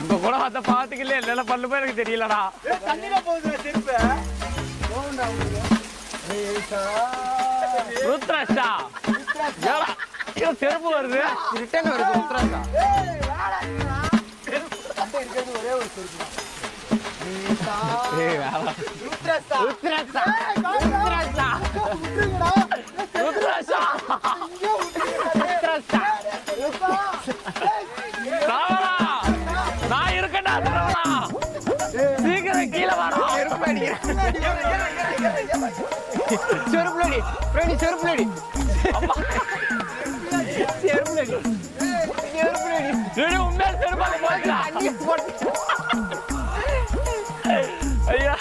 உங்க கூட வந்த பாத்துக்கல என்ன பண்ணுமோ எனக்கு தெரியலடா. தண்ணில போகுதுடா செருப்பு. போண்டா ருத்ராஷா ஏடா இது செருப்பு வருது ரிட்டர்ன் வருது ருத்ராஷா. ஏய் வாடா செருப்பு கட்ட இருக்குது ஒரே ஒரு செருப்பு. ஏய் வாடா ருத்ராஷா ருத்ராஷா ருத்ராஷா ருத்ராஷா ருத்ராஷா சாவடா நான் இருக்கேன்டா சரவணா சீக்கிரம் கீழ வாடா. செருப்பு செருப்புலடி பிரேடி செருப்புலடி அம்மா செருப்புலடி செருப்புலடி ரெடி உண்மையா செருப்பால போடா ஐயா.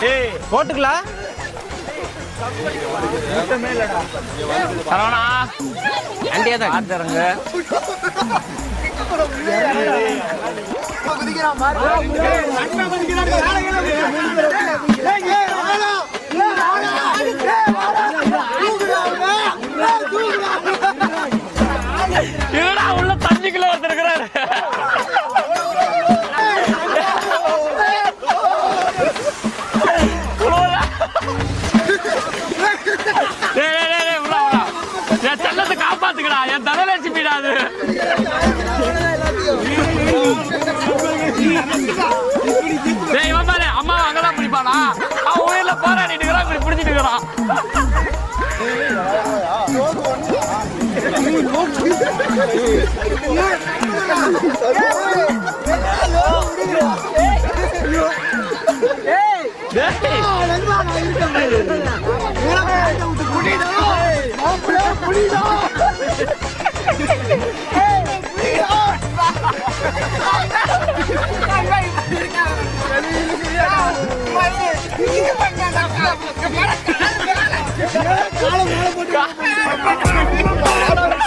ஏய் போட்டுக்கலாம் சரவணா அண்டியா தான் ஆத்தறங்க என்னடா உள்ள தண்ணிக்குள்ள வந்திருக்கிறாரு. என் செல்லத்தை காப்பாத்துக்கடா என் தனலட்சுமிடா அது. இவன் பாரு அம்மா அங்கதான் பிடிப்பானா அவன் உயிரில போராடிட்டு இருக்கிறான் இப்படி பிடிச்சிட்டு இருக்கிறான். காலம்